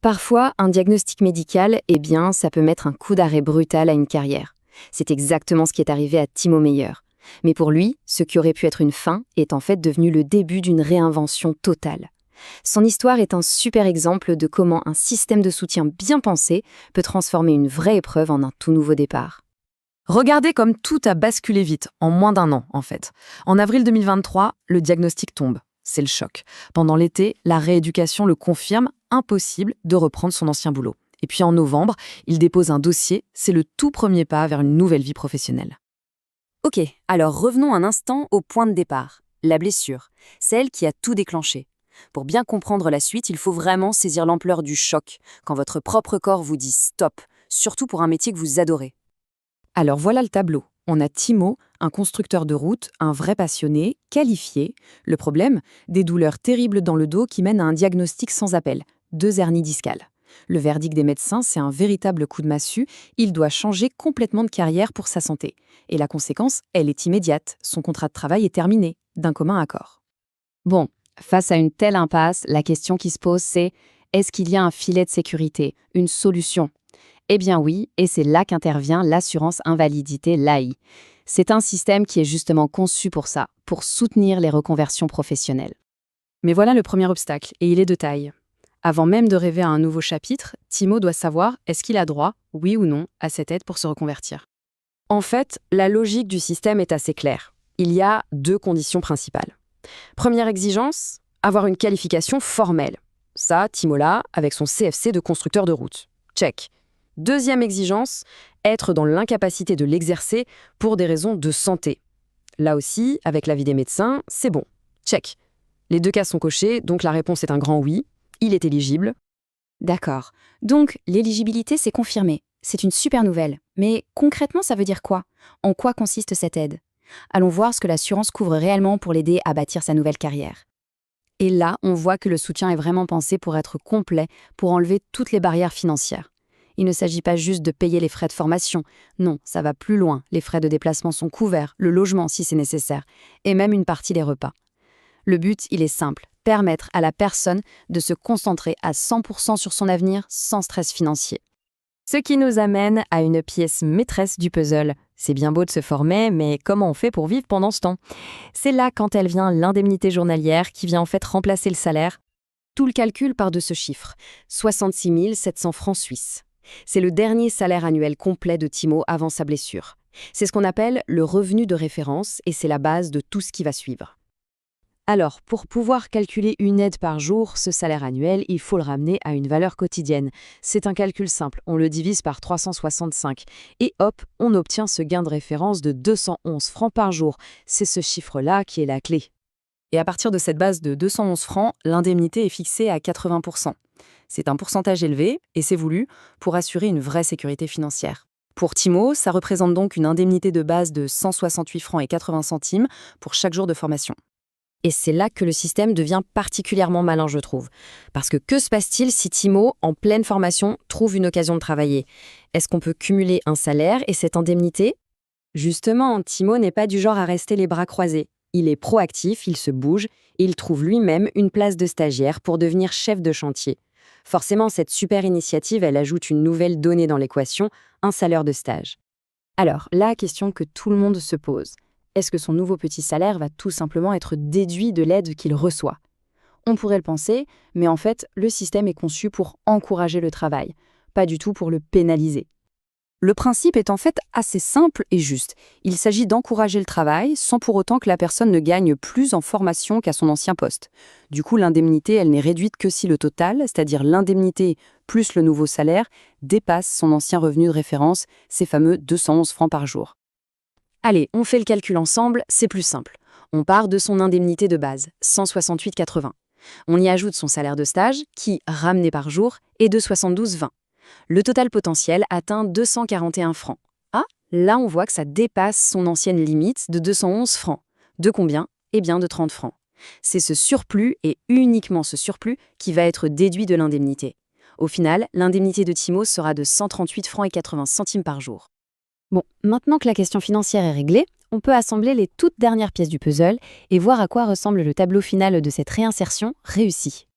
Parfois, un diagnostic médical, ça peut mettre un coup d'arrêt brutal à une carrière. C'est exactement ce qui est arrivé à Timo Meyer. Mais pour lui, ce qui aurait pu être une fin est en fait devenu le début d'une réinvention totale. Son histoire est un super exemple de comment un système de soutien bien pensé peut transformer une vraie épreuve en un tout nouveau départ. Regardez comme tout a basculé vite, en moins d'un an en fait. En avril 2023, le diagnostic tombe. C'est le choc. Pendant l'été, la rééducation le confirme, impossible de reprendre son ancien boulot. Et puis en novembre, il dépose un dossier, c'est le tout premier pas vers une nouvelle vie professionnelle. Ok, alors revenons un instant au point de départ, la blessure, celle qui a tout déclenché. Pour bien comprendre la suite, il faut vraiment saisir l'ampleur du choc, quand votre propre corps vous dit stop, surtout pour un métier que vous adorez. Alors voilà le tableau. On a Timo, un constructeur de route, un vrai passionné, qualifié. Le problème, des douleurs terribles dans le dos qui mènent à un diagnostic sans appel, 2 hernies discales. Le verdict des médecins, c'est un véritable coup de massue. Il doit changer complètement de carrière pour sa santé. Et la conséquence, elle est immédiate. Son contrat de travail est terminé, d'un commun accord. Bon, face à une telle impasse, la question qui se pose c'est est-ce qu'il y a un filet de sécurité, une solution ? Eh bien oui, et c'est là qu'intervient l'assurance invalidité l'AI. C'est un système qui est justement conçu pour ça, pour soutenir les reconversions professionnelles. Mais voilà le premier obstacle, et il est de taille. Avant même de rêver à un nouveau chapitre, Timo doit savoir est-ce qu'il a droit, oui ou non, à cette aide pour se reconvertir. En fait, la logique du système est assez claire. Il y a 2 conditions principales. Première exigence, avoir une qualification formelle. Ça, Timo l'a avec son CFC de constructeur de route. Check. Deuxième exigence, être dans l'incapacité de l'exercer pour des raisons de santé. Là aussi, avec l'avis des médecins, c'est bon. Check. Les 2 cas sont cochés, donc la réponse est un grand oui. Il est éligible. D'accord. Donc, l'éligibilité, c'est confirmé. C'est une super nouvelle. Mais concrètement, ça veut dire quoi ? En quoi consiste cette aide ? Allons voir ce que l'assurance couvre réellement pour l'aider à bâtir sa nouvelle carrière. Et là, on voit que le soutien est vraiment pensé pour être complet, pour enlever toutes les barrières financières. Il ne s'agit pas juste de payer les frais de formation. Non, ça va plus loin. Les frais de déplacement sont couverts, le logement si c'est nécessaire, et même une partie des repas. Le but, il est simple, permettre à la personne de se concentrer à 100% sur son avenir sans stress financier. Ce qui nous amène à une pièce maîtresse du puzzle. C'est bien beau de se former, mais comment on fait pour vivre pendant ce temps ? C'est là quand elle vient l'indemnité journalière qui vient en fait remplacer le salaire. Tout le calcul part de ce chiffre, 66 700 francs suisses. C'est le dernier salaire annuel complet de Timo avant sa blessure. C'est ce qu'on appelle le revenu de référence et c'est la base de tout ce qui va suivre. Alors, pour pouvoir calculer une aide par jour, ce salaire annuel, il faut le ramener à une valeur quotidienne. C'est un calcul simple, on le divise par 365. Et hop, on obtient ce gain de référence de 211 francs par jour. C'est ce chiffre-là qui est la clé. Et à partir de cette base de 211 francs, l'indemnité est fixée à 80%. C'est un pourcentage élevé, et c'est voulu, pour assurer une vraie sécurité financière. Pour Timo, ça représente donc une indemnité de base de 168 francs et 80 centimes pour chaque jour de formation. Et c'est là que le système devient particulièrement malin, je trouve. Parce que se passe-t-il si Timo, en pleine formation, trouve une occasion de travailler ? Est-ce qu'on peut cumuler un salaire et cette indemnité ? Justement, Timo n'est pas du genre à rester les bras croisés. Il est proactif, il se bouge, et il trouve lui-même une place de stagiaire pour devenir chef de chantier. Forcément, cette super initiative, elle ajoute une nouvelle donnée dans l'équation, un salaire de stage. Alors, la question que tout le monde se pose. Est-ce que son nouveau petit salaire va tout simplement être déduit de l'aide qu'il reçoit ? On pourrait le penser, mais en fait, le système est conçu pour encourager le travail, pas du tout pour le pénaliser. Le principe est en fait assez simple et juste. Il s'agit d'encourager le travail sans pour autant que la personne ne gagne plus en formation qu'à son ancien poste. Du coup, l'indemnité, elle n'est réduite que si le total, c'est-à-dire l'indemnité plus le nouveau salaire, dépasse son ancien revenu de référence, ces fameux 211 francs par jour. Allez, on fait le calcul ensemble, c'est plus simple. On part de son indemnité de base, 168,80. On y ajoute son salaire de stage, qui, ramené par jour, est de 72,20. Le total potentiel atteint 241 francs. Ah, là on voit que ça dépasse son ancienne limite de 211 francs. De combien ? Eh bien de 30 francs. C'est ce surplus, et uniquement ce surplus, qui va être déduit de l'indemnité. Au final, l'indemnité de Timo sera de 138 francs et 80 centimes par jour. Bon, maintenant que la question financière est réglée, on peut assembler les toutes dernières pièces du puzzle et voir à quoi ressemble le tableau final de cette réinsertion réussie.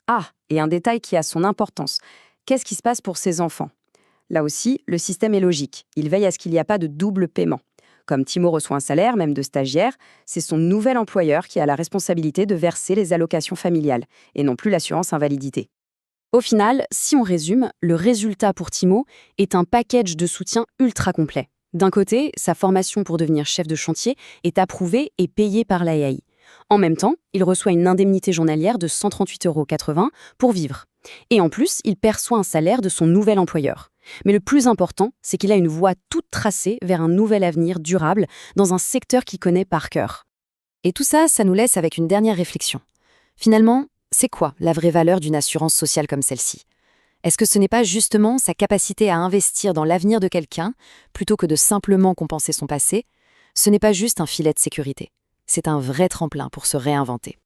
Ah, Et un détail qui a son importance. Qu'est-ce qui se passe pour ces enfants? Là aussi, le système est logique. Il veille à ce qu'il n'y a pas de double paiement. Comme Timo reçoit un salaire, même de stagiaire, c'est son nouvel employeur qui a la responsabilité de verser les allocations familiales, et non plus l'assurance invalidité. Au final, si on résume, le résultat pour Timo est un package de soutien ultra complet. D'un côté, sa formation pour devenir chef de chantier est approuvée et payée par l'AAI. En même temps, il reçoit une indemnité journalière de 138,80 € pour vivre. Et en plus, il perçoit un salaire de son nouvel employeur. Mais le plus important, c'est qu'il a une voie toute tracée vers un nouvel avenir durable dans un secteur qu'il connaît par cœur. Et tout ça, ça nous laisse avec une dernière réflexion. Finalement, c'est quoi la vraie valeur d'une assurance sociale comme celle-ci? Est-ce que ce n'est pas justement sa capacité à investir dans l'avenir de quelqu'un, plutôt que de simplement compenser son passé? Ce n'est pas juste un filet de sécurité. C'est un vrai tremplin pour se réinventer.